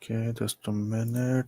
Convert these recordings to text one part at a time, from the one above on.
Okay, just a minute.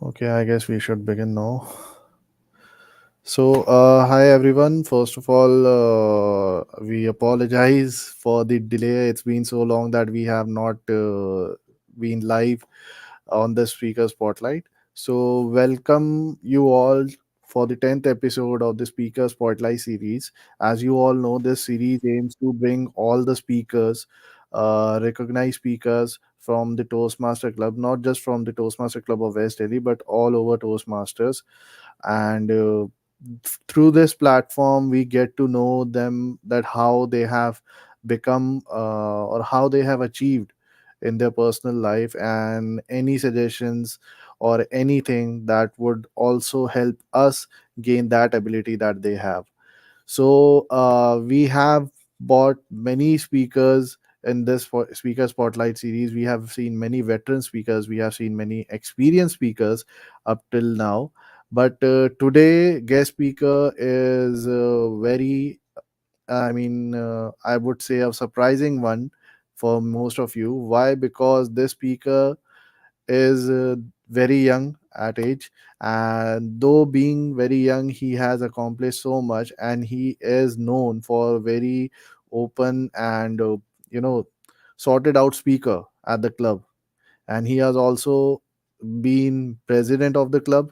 Okay, I guess we should begin now. So, hi everyone. First of all, we apologize for the delay. It's been so long that we have not been live on the Speaker Spotlight. So, welcome you all for the 10th episode of the Speaker Spotlight series. As you all know, this series aims to bring all the speakers, recognized speakers from the Toastmaster Club, not just from the Toastmaster Club of West Delhi, but all over Toastmasters. And through this platform, we get to know them, that how they have become or how they have achieved in their personal life, and any suggestions or anything that would also help us gain that ability that they have. So we have bought many speakers in this speaker spotlight series. We have seen many veteran speakers, we have seen many experienced speakers up till now. But today guest speaker is very, I would say, a surprising one for most of you. Why? Because this speaker is very young at age, and though being very young, he has accomplished so much, and he is known for very open and you know sorted out speaker at the club, and he has also been president of the club.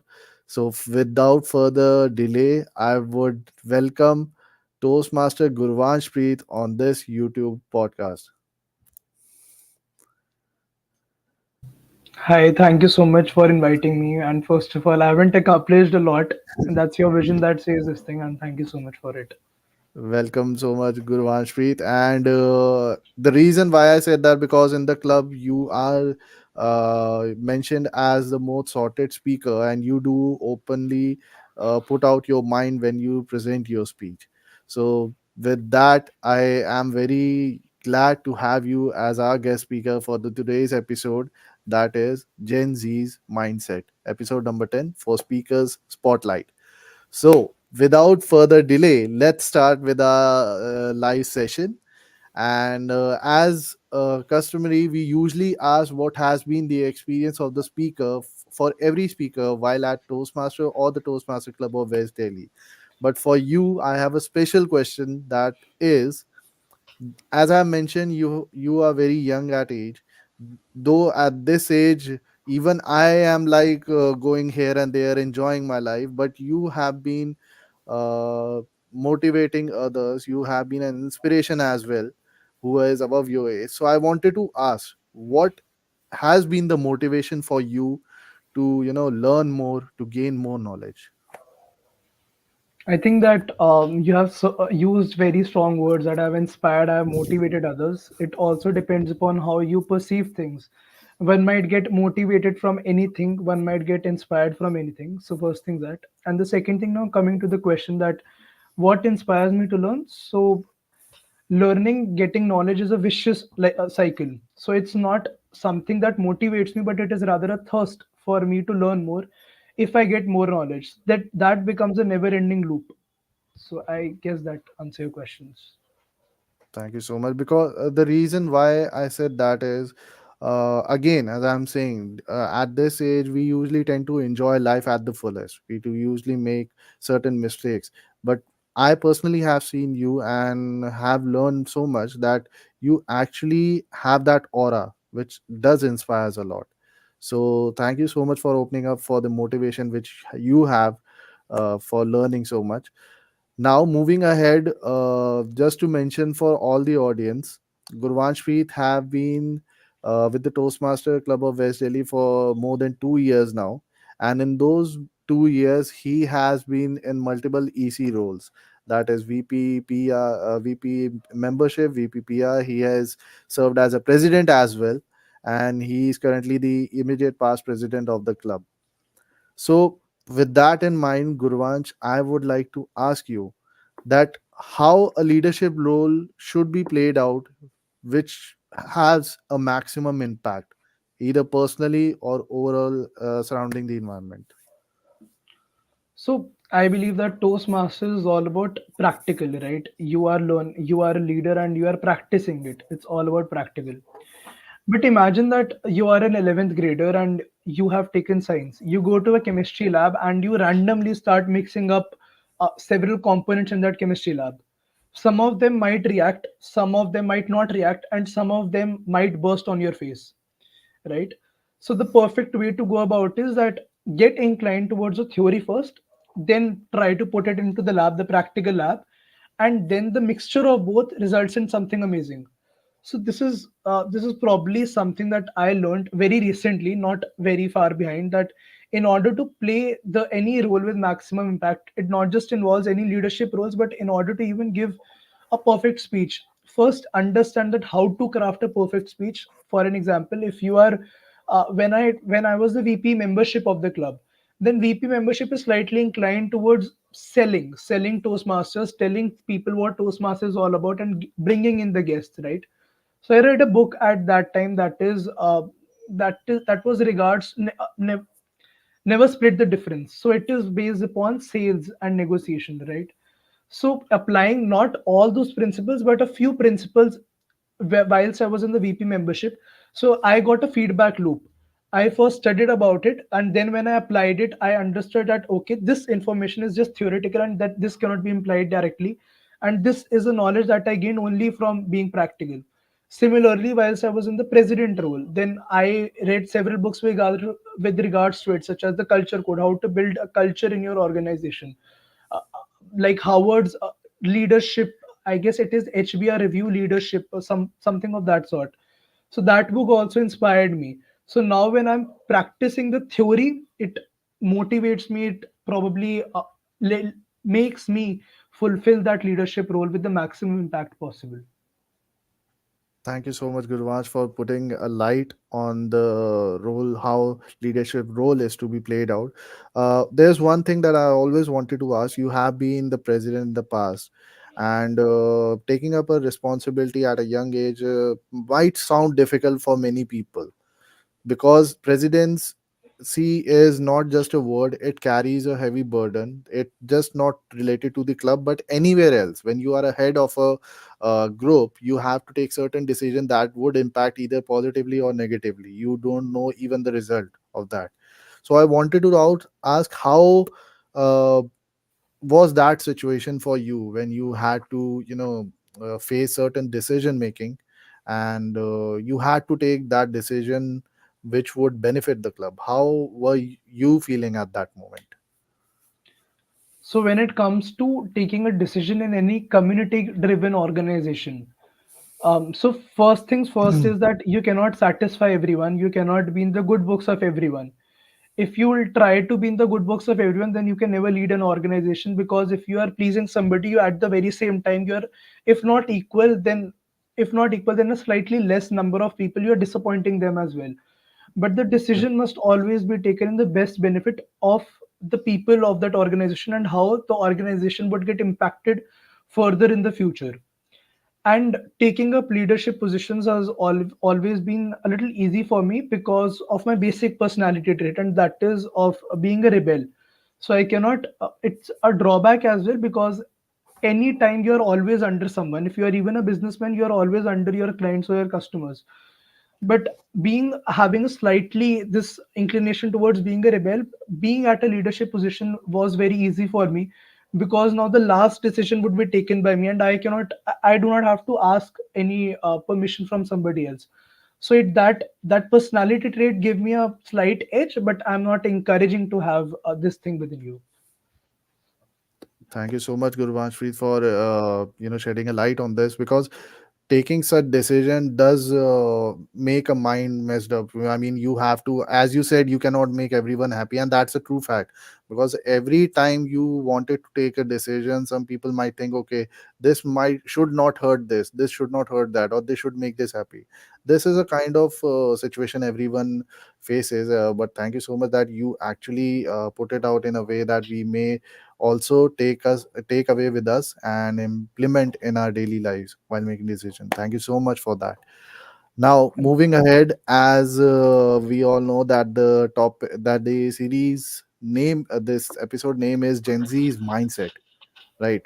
So without further delay, I would welcome Toastmaster GURUANSHPREET on this YouTube podcast. Hi, thank you so much for inviting me. And first of all, I haven't accomplished a lot, and that's your vision that says this thing. And thank you so much for it. Welcome so much, Gurvanshpreet. And the reason why I said that, because in the club you are mentioned as the most sorted speaker, and you do openly put out your mind when you present your speech. So with that, I am very glad to have you as our guest speaker for the today's episode. That is Gen Z's Mindset, episode number 10 for Speakers Spotlight. So, without further delay, let's start with our live session. And as customary, we usually ask what has been the experience of the speaker for every speaker while at Toastmaster or the Toastmaster Club of West Delhi. But for you, I have a special question, that is, as I mentioned, you are very young at age. Though at this age, even I am like going here and there, enjoying my life. But you have been uh, motivating others. You have been an inspiration as well, who is above your age. So I wanted to ask, what has been the motivation for you to learn more, to gain more knowledge? I think that you have used very strong words that have inspired, have motivated others. It also depends upon how you perceive things. One might get motivated from anything, one might get inspired from anything. So, first thing that. And the second thing, now coming to the question that what inspires me to learn? So, learning getting knowledge is a vicious like a cycle, so it's not something that motivates me, but it is rather a thirst for me to learn more. If I get more knowledge, that becomes a never ending loop. So I guess that answer your questions. Thank you so much. Because the reason why I said that is, again, as I'm saying, at this age, we usually tend to enjoy life at the fullest. We do usually make certain mistakes. But I personally have seen you and have learned so much that you actually have that aura which does inspires a lot. So thank you so much for opening up for the motivation which you have for learning so much. Now, moving ahead, just to mention for all the audience, Gurvanshpreet have been with the Toastmaster Club of West Delhi for more than 2 years now, and in those 2 years, he has been in multiple EC roles. That is VP, PR, VP membership, VP PR. He has served as a president as well, and he is currently the immediate past president of the club. So, with that in mind, Gurvanch, I would like to ask you that how a leadership role should be played out, which has a maximum impact, either personally or overall surrounding the environment. So I believe that Toastmasters is all about practical, right? You are a leader and you are practicing it. It's all about practical. But imagine that you are an 11th grader and you have taken science. You go to a chemistry lab and you randomly start mixing up several components in that chemistry lab. Some of them might react, some of them might not react, and some of them might burst on your face, right? So the perfect way to go about is that get inclined towards the theory first, then try to put it into the lab, the practical lab, and then the mixture of both results in something amazing. So this is probably something that I learned very recently, not very far behind, that in order to play the any role with maximum impact, it not just involves any leadership roles, but in order to even give a perfect speech, first understand that how to craft a perfect speech. For an example, if you are when I was the VP membership of the club, then VP membership is slightly inclined towards selling Toastmasters, telling people what Toastmasters is all about, and bringing in the guests, right? So I read a book at that time that was regards never split the difference. So it is based upon sales and negotiation, right? So applying not all those principles, but a few principles whilst I was in the VP membership. So I got a feedback loop. I first studied about it, and then when I applied it, I understood that okay, this information is just theoretical and that this cannot be implied directly. And this is a knowledge that I gained only from being practical. Similarly, whilst I was in the president role, then I read several books with regards to it, such as the culture code, how to build a culture in your organization, uh, like Howard's leadership. I guess it is HBR review leadership or something of that sort. So that book also inspired me. So now when I'm practicing the theory, it motivates me. It probably makes me fulfill that leadership role with the maximum impact possible. Thank you so much, Gurvanch, for putting a light on the role, how leadership role is to be played out. There's one thing that I always wanted to ask. You have been the president in the past, and taking up a responsibility at a young age might sound difficult for many people, because presidency is not just a word, it carries a heavy burden. It just not related to the club but anywhere else. When you are a head of a group, you have to take certain decision that would impact either positively or negatively. You don't know even the result of that. So I wanted to ask how uh, was that situation for you when you had to face certain decision making, and you had to take that decision which would benefit the club. How were you feeling at that moment? So when it comes to taking a decision in any community driven organization, so first things first is that you cannot satisfy everyone. You cannot be in the good books of everyone. If you will try to be in the good books of everyone, then you can never lead an organization, because if you are pleasing somebody, you at the very same time you're, if not equal, then a slightly less number of people, you're disappointing them as well. But the Yeah. decision must always be taken in the best benefit of the people of that organization and how the organization would get impacted further in the future. And taking up leadership positions has always been a little easy for me because of my basic personality trait, and that is of being a rebel. So I cannot it's a drawback as well, because anytime you're always under someone, if you are even a businessman, you're always under your clients or your customers. But being having a slightly this inclination towards being a rebel, being at a leadership position was very easy for me, because now the last decision would be taken by me, and I do not have to ask any permission from somebody else. So that personality trait gave me a slight edge, but I'm not encouraging to have this thing within you. Thank you so much, Gurvanshpreet, for shedding a light on this, because taking such decision does make a mind messed up. I mean, you have to, as you said, you cannot make everyone happy, and that's a true fact. Because every time you wanted to take a decision, some people might think, okay, this might should not hurt this should not hurt that, or this should make this happy. This is a kind of situation everyone faces. But thank you so much that you actually put it out in a way that we may also take away with us and implement in our daily lives while making decision. Thank you so much for that. Now Thank moving ahead, as we all know that the series name, this episode name is Gen Z's Mindset, right?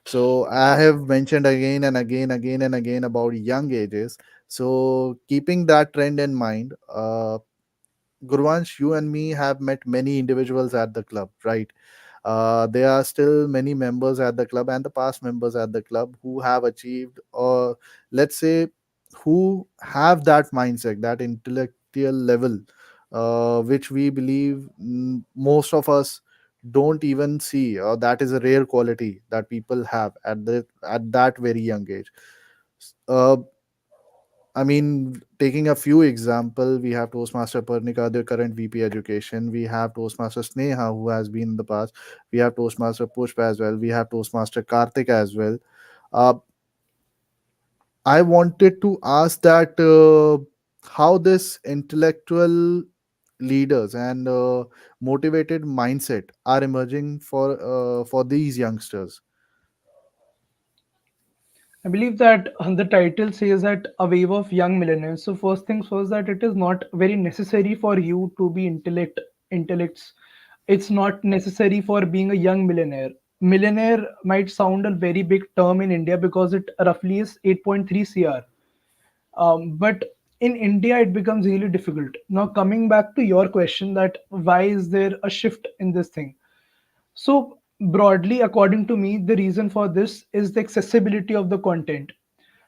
So I have mentioned again and again about young ages. So keeping that trend in mind, Gurvansh, you and me have met many individuals at the club, right? There are still many members at the club and the past members at the club who have achieved, or let's say, who have that mindset, that intellectual level, which we believe most of us don't even see, or that is a rare quality that people have at that very young age. Uh, I mean, taking a few example, we have Toastmaster Pernika, the current VP Education. We have Toastmaster Sneha, who has been in the past. We have Toastmaster Pushpa as well. We have Toastmaster Karthik as well. Uh, I wanted to ask that how this intellectual leaders and motivated mindset are emerging for these youngsters. I believe that the title says that a wave of young millionaires. So first things first, that it is not very necessary for you to be intellects. It's not necessary for being a young millionaire. Millionaire might sound a very big term in India because it roughly is 8.3 cr. But in India, it becomes really difficult. Now, coming back to your question, that why is there a shift in this thing? So, broadly, according to me, the reason for this is the accessibility of the content.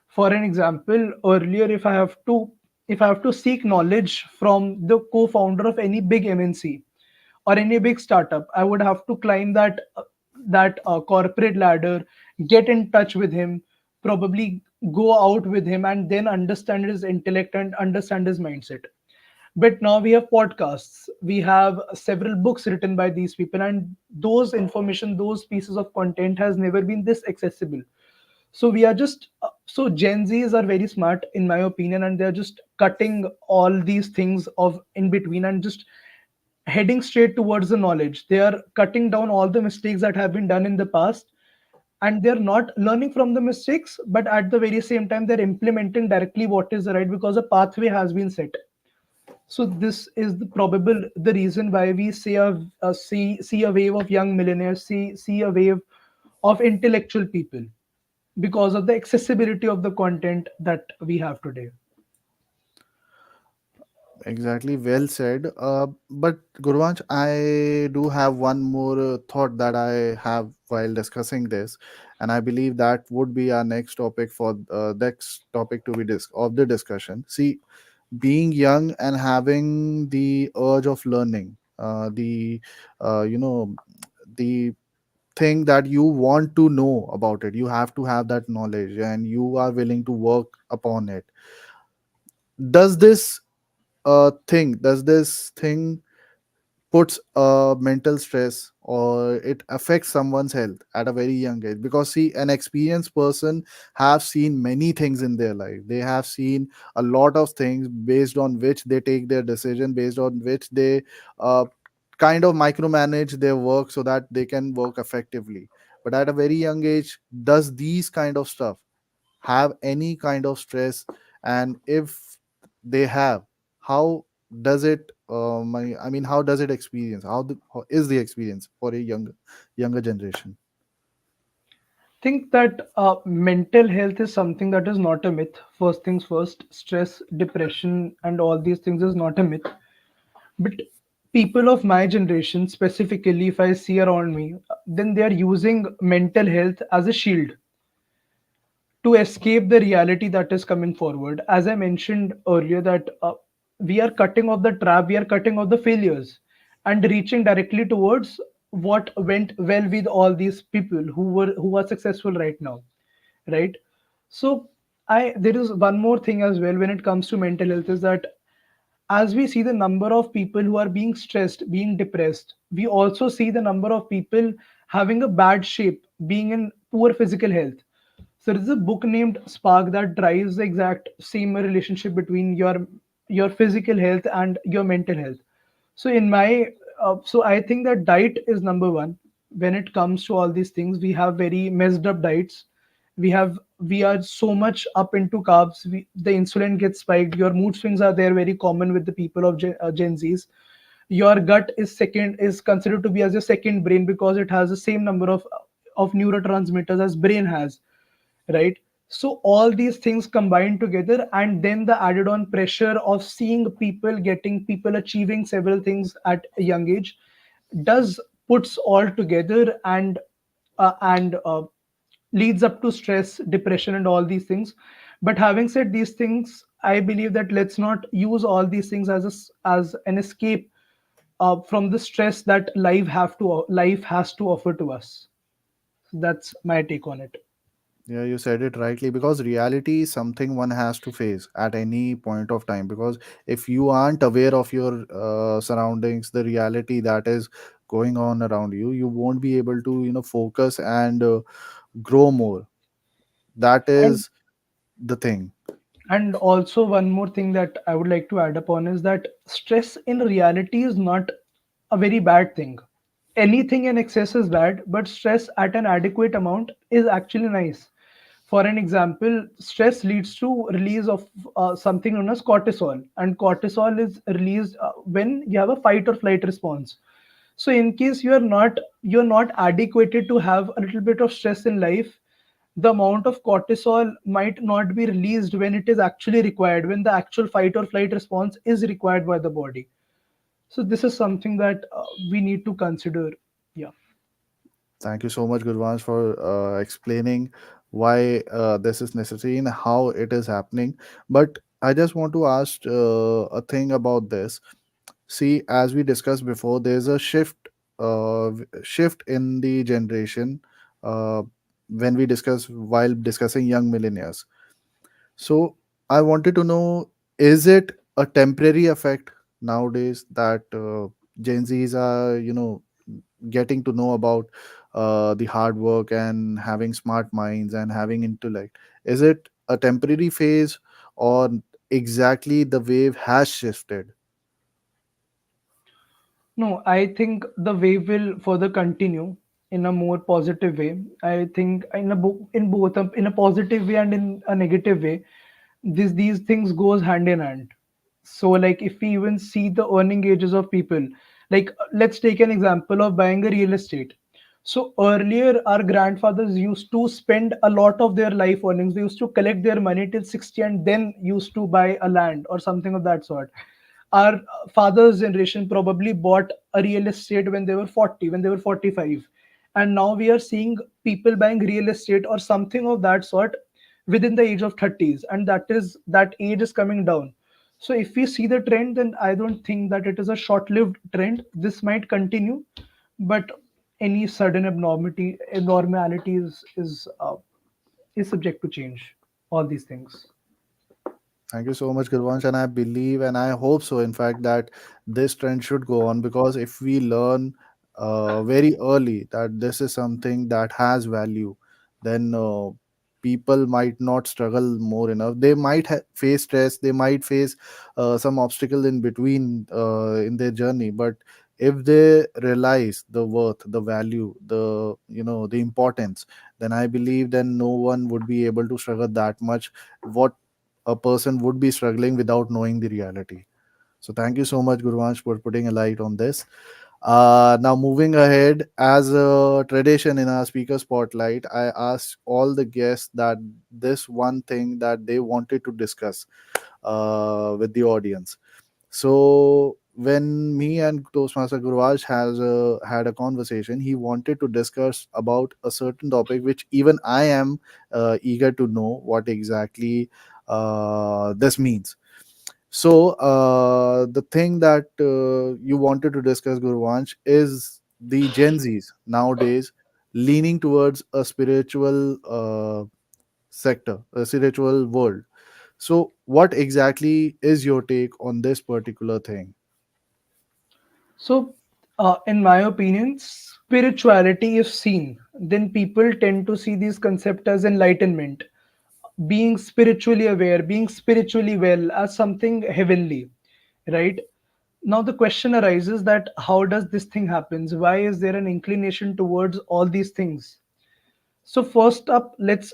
For an example, earlier, if I have to seek knowledge from the co-founder of any big MNC or any big startup, I would have to climb that corporate ladder, get in touch with him, probably go out with him, and then understand his intellect and understand his mindset. But now we have podcasts, we have several books written by these people, and those information, those pieces of content has never been this accessible. So we are just so Gen Z's are very smart in my opinion, and they're just cutting all these things of in between and just heading straight towards the knowledge. They are cutting down all the mistakes that have been done in the past, and they're not learning from the mistakes, but at the very same time they're implementing directly what is right because a pathway has been set. So this is the reason why we see a wave of young millionaires, see a wave of intellectual people because of the accessibility of the content that we have today. Exactly, well said. But Gurvanch, I do have one more thought that I have while discussing this, and I believe that would be our next topic to be of the discussion. See, being young and having the urge of learning, the you know the thing that you want to know about it, you have to have that knowledge, and you are willing to work upon it. Does this thing puts mental stress, or it affects someone's health at a very young age? Because see, an experienced person have seen many things in their life. They have seen a lot of things based on which they take their decision, based on which they uh, kind of micromanage their work so that they can work effectively. But at a very young age, does these kind of stuff have any kind of stress? And if they have, how does it I mean, how does it experience, how is the experience for a younger generation? Think that mental health is something that is not a myth. First things first, stress, depression, and all these things is not a myth. But people of my generation, specifically, if I see around me, then they are using mental health as a shield. to escape the reality that is coming forward. As I mentioned earlier, that we are cutting off the trap, we are cutting off the failures, and reaching directly towards what went well with all these people who are successful right now, right? So I there is one more thing as well when it comes to mental health is that as we see the number of people who are being stressed, being depressed, we also see the number of people having a bad shape, being in poor physical health. So there's a book named Spark that drives the exact same relationship between your physical health and your mental health. So in my so I think that diet is number one when it comes to all these things. We have very messed up diets. We are so much up into carbs. The insulin gets spiked. Your mood swings are there, very common with the people of Gen Zs. Your gut is considered to be as your second brain because it has the same number of neurotransmitters as brain has, right? So all these things combined together, and then the added on pressure of seeing people achieving several things at a young age does puts all together and leads up to stress, depression, and all these things. But having said these things, I believe that let's not use all these things as an escape from the stress that life has to offer to us. That's my take on it. Yeah, you said it rightly, because reality is something one has to face at any point of time. Because if you aren't aware of your surroundings, the reality that is going on around you, you won't be able to, focus and grow more. That And is the thing. And also, one more thing that I would like to add upon is that stress in reality is not a very bad thing. Anything in excess is bad, but stress at an adequate amount is actually nice. For an example, stress leads to release of something known as cortisol, and cortisol is released when you have a fight or flight response. So in case you're not adequated to have a little bit of stress in life, the amount of cortisol might not be released when it is actually required, when the actual fight or flight response is required by the body. So this is something that we need to consider. Yeah. Thank you so much, Gurvansh, for explaining why this is necessary and how it is happening. But I just want to ask a thing about this. See, as we discussed before, there's a shift in the generation uh, when we discuss while discussing young millionaires. So I wanted to know, is it a temporary effect nowadays that Gen Zs are, getting to know about the hard work and having smart minds and having intellect? Is it a temporary phase, or exactly the wave has shifted? No, I think the wave will further continue in a more positive way. I think in both in a positive way and in a negative way, these things goes hand in hand. So like if we even see the earning ages of people, like let's take an example of buying a real estate. So earlier our grandfathers used to spend a lot of their life earnings. They used to collect their money till 60 and then used to buy a land or something of that sort. Our father's generation probably bought a real estate when they were 40, when they were 45, and now we are seeing people buying real estate or something of that sort within the age of 30s, and that age is coming down. So if we see the trend, then I don't think that it is a short-lived trend. This might continue, but any sudden abnormality is subject to change. All these things. Thank you so much, Gurvansh. And I believe and I hope so, in fact, that this trend should go on, because if we learn very early that this is something that has value, then people might not struggle more enough. They might face stress, they might face some obstacle in between in their journey. But if they realize the worth, the value, the importance, then I believe then no one would be able to struggle that much. What a person would be struggling without knowing the reality. So thank you so much, Gurvansh, for putting a light on this. Now moving ahead, as a tradition in our speaker spotlight, I asked all the guests that this one thing that they wanted to discuss with the audience. So when me and Toastmaster Gurvaj has had a conversation, he wanted to discuss about a certain topic, which even I am eager to know what exactly this means. So the thing that you wanted to discuss, Guruvansh, is the Gen Zs nowadays leaning towards a spiritual sector, a spiritual world. So, what exactly is your take on this particular thing? So, in my opinion, spirituality, if seen, then people tend to see these concepts as enlightenment, being spiritually aware, being spiritually well, as something heavenly, right? Now the question arises that how does this thing happens? Why is there an inclination towards all these things? So first up, let's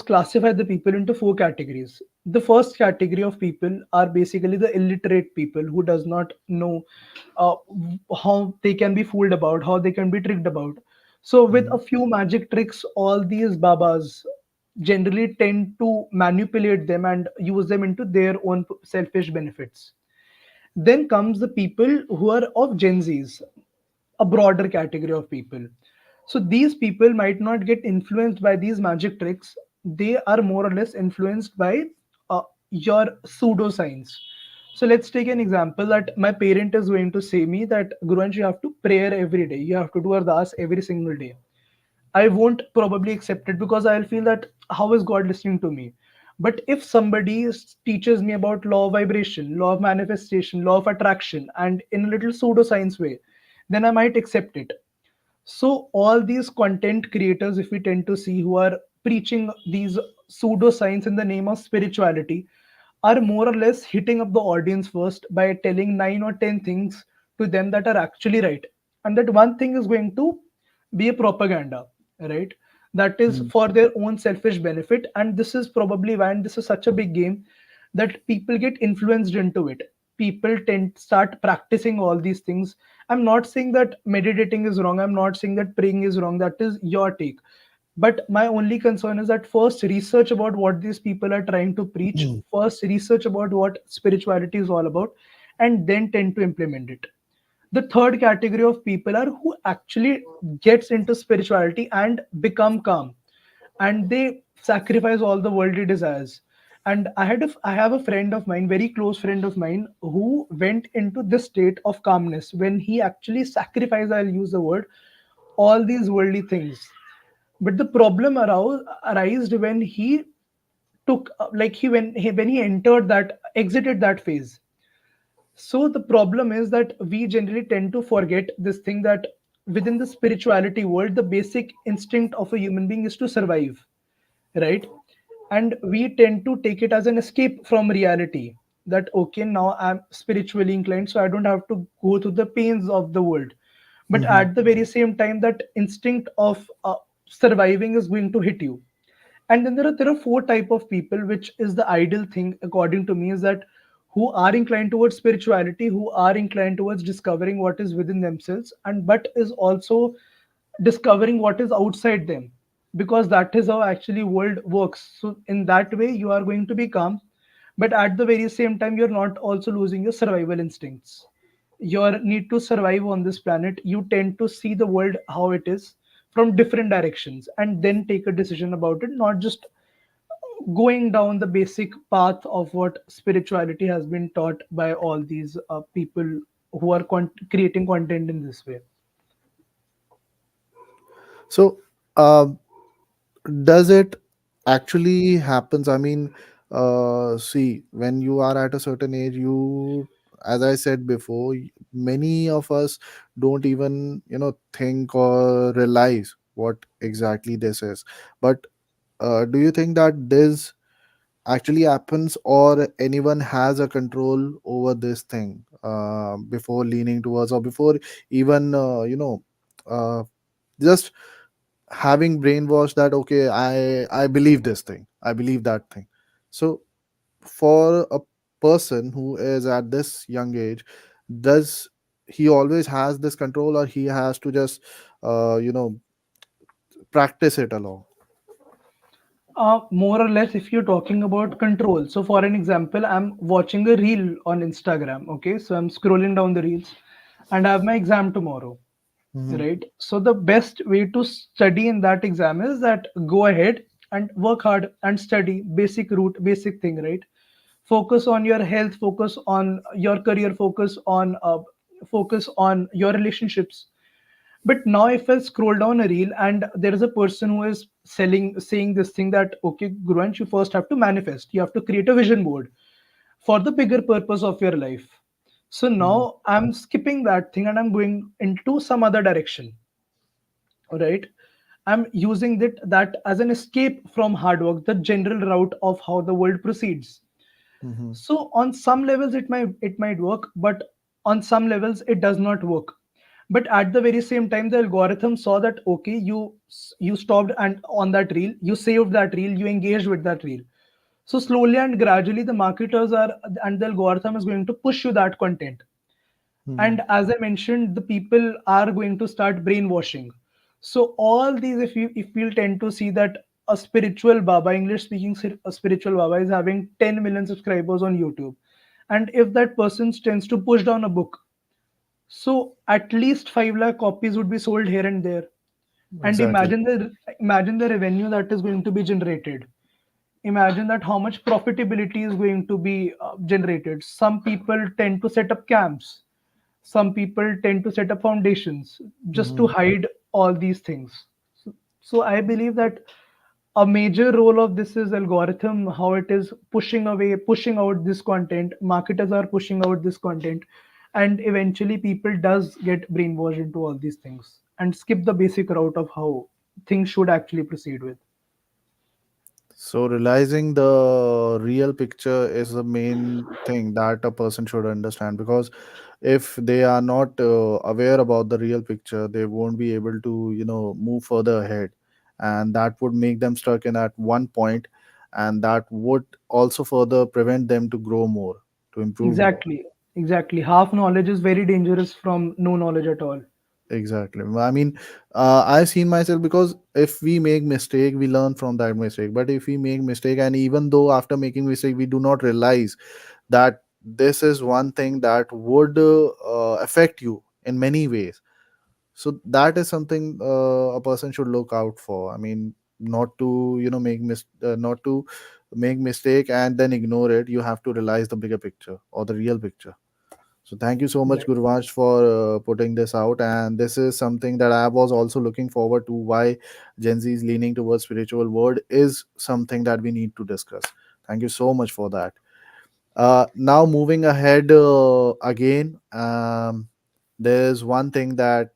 classify the people into four categories. The first category of people are basically the illiterate people who does not know uh, how they can be fooled about, how they can be tricked about. So with Mhm. a few magic tricks, all these babas generally tend to manipulate them and use them into their own selfish benefits. Then comes the people who are of Gen Zs, a broader category of people. So these people might not get influenced by these magic tricks. They are more or less influenced by your pseudoscience. So let's take an example that my parent is going to say me that Guruansh, you have to pray every day. You have to do ardas every single day. I won't probably accept it because I'll feel that how is God listening to me? But if somebody teaches me about law of vibration, law of manifestation, law of attraction, and in a little pseudoscience way, then I might accept it. So all these content creators, if we tend to see, who are preaching these pseudoscience in the name of spirituality, are more or less hitting up the audience first by telling 9 or 10 things to them that are actually right, and that one thing is going to be a propaganda, right? That is Mhm. for their own selfish benefit, and this is probably why, and this is such a big game, that people get influenced into it. People tend start practicing all these things. I'm not saying that meditating is wrong, I'm not saying that praying is wrong, that is your take. But my only concern is that first research about what these people are trying to preach, Mhm. first research about what spirituality is all about, and then tend to implement it. The third category of people are who actually gets into spirituality and become calm, and they sacrifice all the worldly desires. And I have a friend of mine, very close friend of mine, who went into this state of calmness when he actually sacrificed, I'll use the word, all these worldly things. But the problem arose when he took like when he entered that exited that phase. So the problem is that we generally tend to forget this thing that within the spirituality world, the basic instinct of a human being is to survive, right? And we tend to take it as an escape from reality, that okay, now I'm spiritually inclined, so I don't have to go through the pains of the world. But Mhm. at the very same time, that instinct of surviving is going to hit you. And then there are four type of people, which is the ideal thing according to me, is that who are inclined towards spirituality, who are inclined towards discovering what is within themselves, and but is also discovering what is outside them, because that is how actually world works. So in that way you are going to be calm, but at the very same time you're not also losing your survival instincts, your need to survive on this planet. You tend to see the world how it is from different directions and then take a decision about it, not just going down the basic path of what spirituality has been taught by all these people who are creating content in this way. So, does it actually happens? I mean, see, when you are at a certain age, you, as I said before, many of us don't even think or realize what exactly this is. But do you think that this actually happens, or anyone has a control over this thing before leaning towards, or before even just having brainwashed that okay, I believe this thing, I believe that thing. So for a person who is at this young age, does he always has this control, or he has to just uh, you know practice it along? More or less, if you're talking about control. So, for an example, I'm watching a reel on Instagram. Okay, so I'm scrolling down the reels, and I have my exam tomorrow. Mm-hmm. Right. So the best way to study in that exam is that go ahead and work hard and study basic route, basic thing. Right. Focus on your health. Focus on your career. Focus on your relationships. But now, if I scroll down a reel and there is a person who is saying this thing that, okay, Guruansh, you first have to manifest, you have to create a vision board for the bigger purpose of your life. So Mm-hmm. now I'm skipping that thing and I'm going into some other direction. All right. I'm using that as an escape from hard work, the general route of how the world proceeds. Mm-hmm. So on some levels it might work, but on some levels it does not work. But at the very same time, the algorithm saw that, okay, you stopped and on that reel, you saved that reel, you engaged with that reel. So slowly and gradually the marketers are and the algorithm is going to push you that content. Mm-hmm. And as I mentioned, the people are going to start brainwashing. So all these, if you'll tend to see that a spiritual baba, English speaking a spiritual baba is having 10 million subscribers on YouTube, and if that person tends to push down a book, so at least 5 lakh copies would be sold here and there. And Exactly. imagine the revenue that is going to be generated. Imagine that how much profitability is going to be generated. Some people tend to set up camps, some people tend to set up foundations just to Mm-hmm. hide all these things. So I believe that a major role of this is algorithm, how it is pushing out this content. Marketers are pushing out this content, and eventually people does get brainwashed into all these things and skip the basic route of how things should actually proceed with. So realizing the real picture is the main thing that a person should understand, because if they are not aware about the real picture, they won't be able to, move further ahead, and that would make them stuck in at one point, and that would also further prevent them to grow more, to improve more. Exactly, half knowledge is very dangerous from no knowledge at all. Exactly. I mean, I've seen myself, because if we make mistake, we learn from that mistake. But if we make mistake, and even though after making mistake, we do not realize that this is one thing that would affect you in many ways. So that is something a person should look out for. I mean, not to not to make mistake and then ignore it. You have to realize the bigger picture or the real picture. So thank you so much, Exactly. Gurvansh, for putting this out. And this is something that I was also looking forward to. Why Gen Z is leaning towards spiritual world is something that we need to discuss. Thank you so much for that. Now moving ahead again, there's one thing that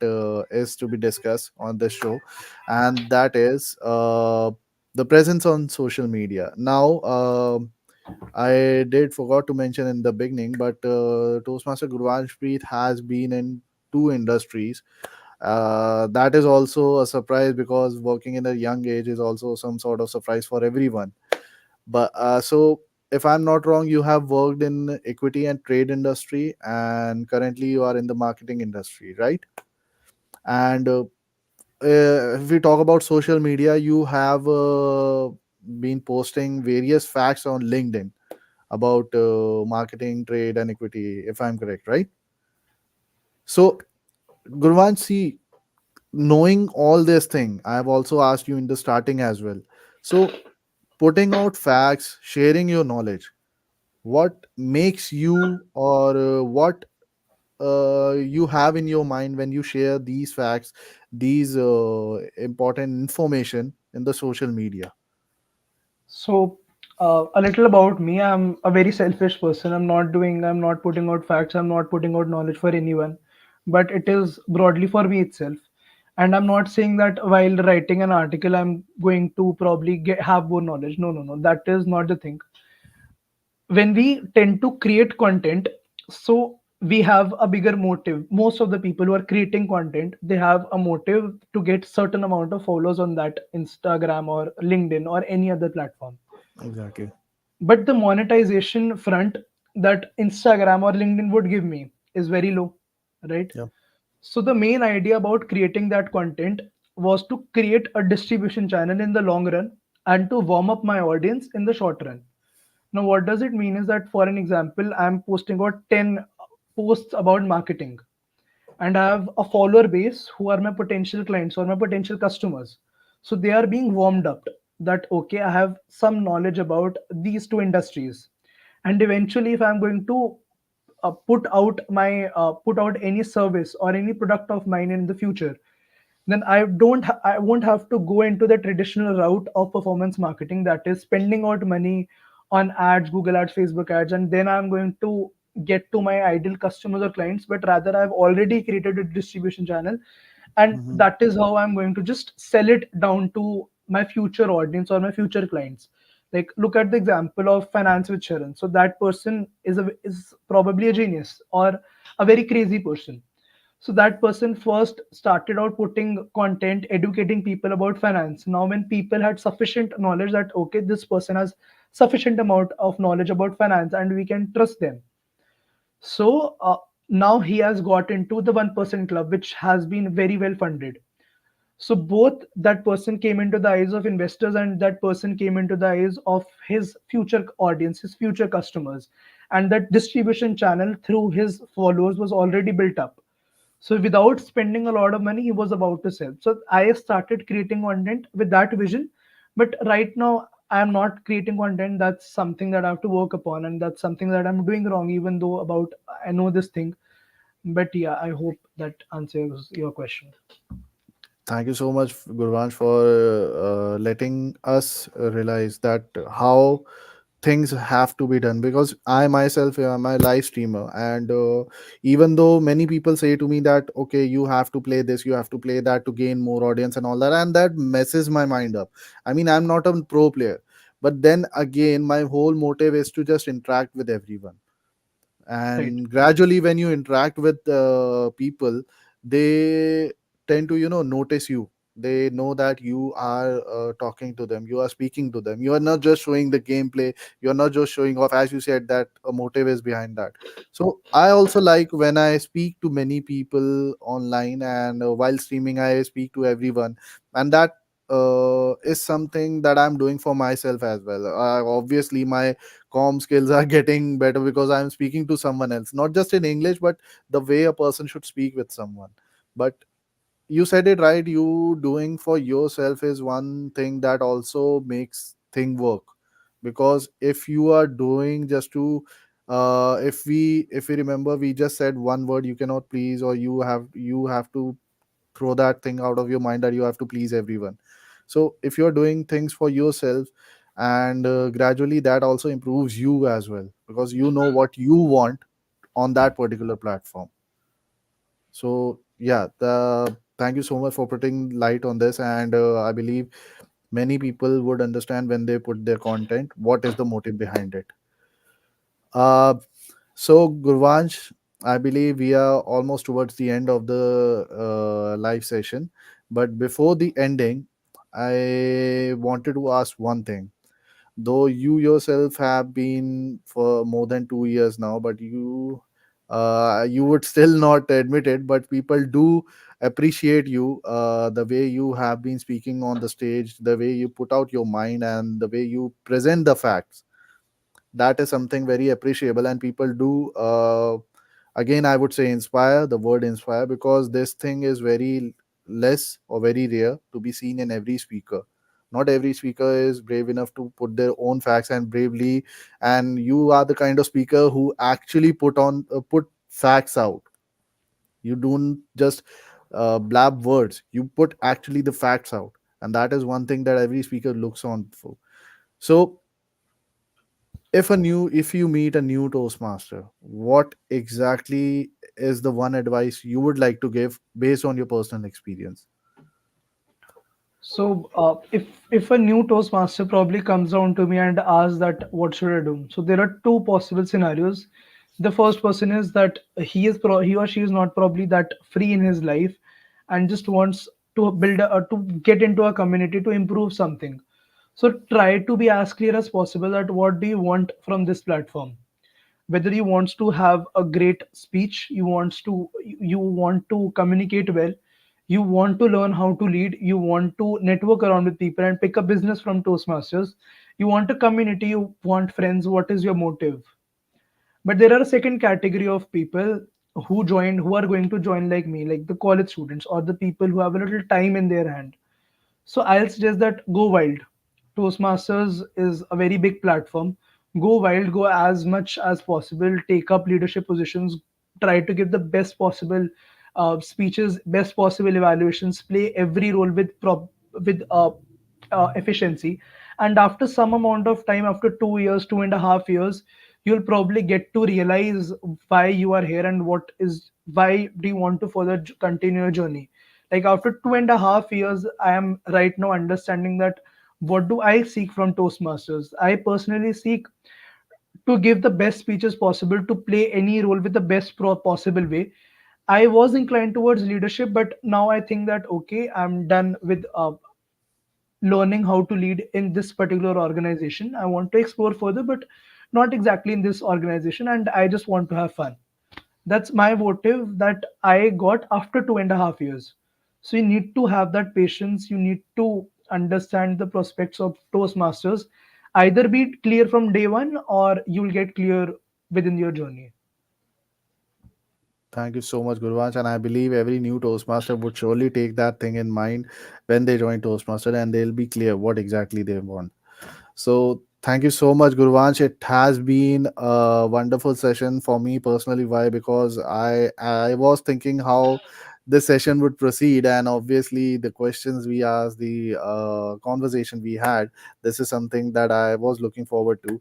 is to be discussed on this show, and that is the presence on social media. Now, I did forgot to mention in the beginning, but Toastmaster GURUANSHPREET has been in two industries. That is also a surprise, because working in a young age is also some sort of surprise for everyone. But so, if I'm not wrong, you have worked in equity and trade industry, and currently you are in the marketing industry, right? And if we talk about social media, you have been posting various facts on LinkedIn about marketing, trade, and equity, if I'm correct, right? So, Gurvan, see, knowing all this thing, I have also asked you in the starting as well. So, putting out facts, sharing your knowledge, what makes you, or what you have in your mind when you share these facts, these important information in the social media? So, a little about me. I'm a very selfish person. I'm not putting out facts, I'm not putting out knowledge for anyone, but it is broadly for me itself. And I'm not saying that while writing an article, I'm going to probably have more knowledge. No, no, no. That is not the thing. When we tend to create content, so we have a bigger motive. Most of the people who are creating content, they have a motive to get certain amount of followers on that Instagram or LinkedIn or any other platform. Exactly. But the monetization front that Instagram or LinkedIn would give me is very low, right? Yeah. So the main idea about creating that content was to create a distribution channel in the long run, and to warm up my audience in the short run. Now, what does it mean is that, for an example, I'm posting about 10 posts about marketing, and I have a follower base who are my potential clients or my potential customers. So they are being warmed up that, okay, I have some knowledge about these two industries. And eventually, if I'm going to put out any service or any product of mine in the future, then I won't have to go into the traditional route of performance marketing, that is spending out money on ads, Google ads, Facebook ads, and then I'm going to get to my ideal customers or clients. But rather, I've already created a distribution channel, and Mhm. that is how I'm going to just sell it down to my future audience or my future clients. Like, look at the example of finance with Sharon. So that person is probably a genius or a very crazy person. So that person first started out putting content, educating people about finance. Now, when people had sufficient knowledge that, okay, this person has sufficient amount of knowledge about finance and we can trust them. So now he has got into the 1% club, which has been very well funded. So both that person came into the eyes of investors and that person came into the eyes of his future audience, his future customers. And that distribution channel through his followers was already built up. So without spending a lot of money, he was about to sell. So I started creating content with that vision. But right now, I am not creating content. That's something that I have to work upon, and that's something that I'm doing wrong, even though about I know this thing. But yeah, I hope that answers your question. Thank you so much, Gurvansh, for letting us realize that how things have to be done. Because I myself am a live streamer, and even though many people say to me that okay, you have to play this, you have to play that to gain more audience and all that, and that messes my mind up. I mean, I'm not a pro player, but then again, my whole motive is to just interact with everyone. Right. And gradually when you interact with people, they tend to notice you. They know that you are talking to them, you are speaking to them, you are not just showing the gameplay, you are not just showing off, as you said that a motive is behind that. So I also like when I speak to many people online, and while streaming I speak to everyone. And that is something that I'm doing for myself as well. Obviously my comm skills are getting better because I'm speaking to someone else, not just in English, but the way a person should speak with someone. But you said it right, you doing for yourself is one thing that also makes thing work. Because if you are doing just to if we remember, we just said one word, you cannot please, or you have to throw that thing out of your mind that you have to please everyone. So if you're doing things for yourself, and gradually that also improves you as well, because you know what you want on that particular platform. So yeah, the thank you so much for putting light on this. And I believe many people would understand when they put their content what is the motive behind it. uh So, Gurvansh, I believe we are almost towards the end of the live session. But before the ending, I wanted to ask one thing. Though you yourself have been for more than 2 years now, but you would still not admit it, but people do appreciate you, the way you have been speaking on the stage, the way you put out your mind, and the way you present the facts. That is something very appreciable, and people do again, I would say inspire, the word inspire, because this thing is very less or very rare to be seen in every speaker. Not every speaker is brave enough to put their own facts and bravely. And you are the kind of speaker who actually put facts out. You don't just blab words, you put actually the facts out. And that is one thing that every speaker looks on for. So if you meet a new Toastmaster, what exactly is the one advice you would like to give based on your personal experience? So if a new Toastmaster probably comes down to me and asks that what should I do? So there are two possible scenarios. The first person is that he or she is not probably that free in his life and just wants to to get into a community to improve something. So try to be as clear as possible that what do you want from this platform, whether you wants to have a great speech, you want to communicate well, You want to learn how to lead, you want to network around with people and pick a business from Toastmasters, you want a community, you want friends. What is your motive? But there are a second category of people who are going to join like me, like the college students or the people who have a little time in their hand. So I'll suggest that go wild. Toastmasters is a very big platform. Go wild, go as much as possible, take up leadership positions, try to give the best possible speeches, best possible evaluations, play every role with efficiency. And after some amount of time, after 2 years, 2.5 years, you'll probably get to realize why you are here and why do you want to further continue your journey. Like after 2.5 years, I am right now understanding that what do I seek from Toastmasters. I personally seek to give the best speeches possible, to play any role with the best possible way. I was inclined towards leadership, but now I think that okay, I'm done with learning how to lead in this particular organization. I want to explore further, but not exactly in this organization, and I just want to have fun. That's my motive that I got after 2.5 years. So you need to have that patience. You need to understand the prospects of Toastmasters. Either be clear from day one, or you'll get clear within your journey. Thank you so much, Gurvansh. And I believe every new Toastmaster would surely take that thing in mind when they join Toastmaster, and they'll be clear what exactly they want. So thank you so much, Gurvansh. It has been a wonderful session for me personally. Why? Because I was thinking how this session would proceed, and obviously the questions we asked, the conversation we had. This is something that I was looking forward to,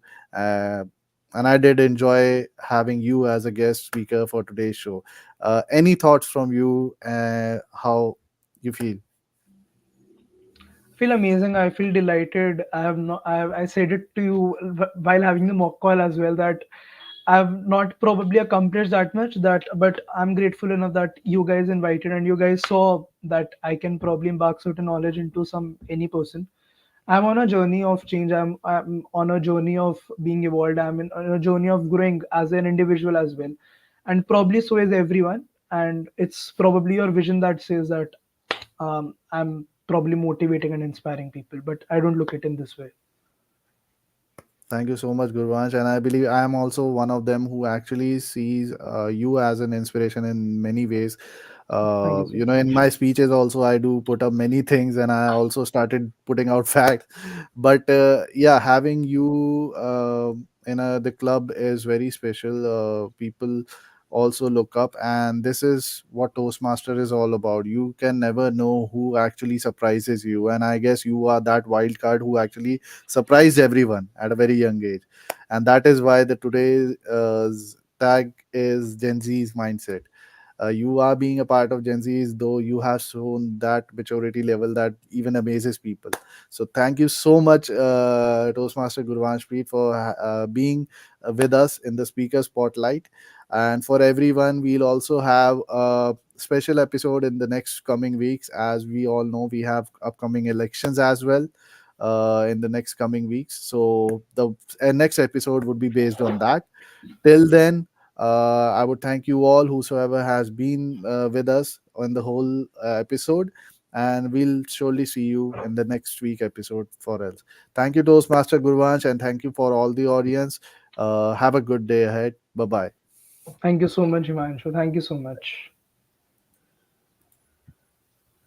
and I did enjoy having you as a guest speaker for today's show. Any thoughts from you? How you feel? Feel amazing. I feel delighted. I have not. I said it to you while having the mock call as well that I've not probably accomplished that much. But I'm grateful enough that you guys invited and you guys saw that I can probably impart certain knowledge into some any person. I'm on a journey of change. I'm on a journey of being evolved. On a journey of growing as an individual as well, and probably so is everyone. And it's probably your vision that says that I'm probably motivating and inspiring people, but I don't look it in this way. Thank you so much, Gurvansh. And I believe I am also one of them who actually sees you as an inspiration in many ways. Thank you so In much. my speeches also, I do put up many things, and I also started putting out facts. But yeah, having you in the club is very special. People also look up, and this is what Toastmaster is all about. You can never know who actually surprises you, and I guess you are that wild card who actually surprised everyone at a very young age, and that is why the today's tag is Gen Z's mindset. You are being a part of Gen Z's, though you have shown that maturity level that even amazes people. So thank you so much, Toastmaster Gurvanshpreet, for being with us in the speaker spotlight. And for everyone, we'll also have a special episode in the next coming weeks. As we all know, we have upcoming elections as well in the next coming weeks. So the next episode would be based on that. Till then, I would thank you all, whosoever has been with us on the whole episode. And we'll surely see you in the next week episode for else. Thank you, Toastmaster Gurvansh, and thank you for all the audience. Have a good day ahead. Bye bye. Thank you so much, Himanshu. Thank you so much.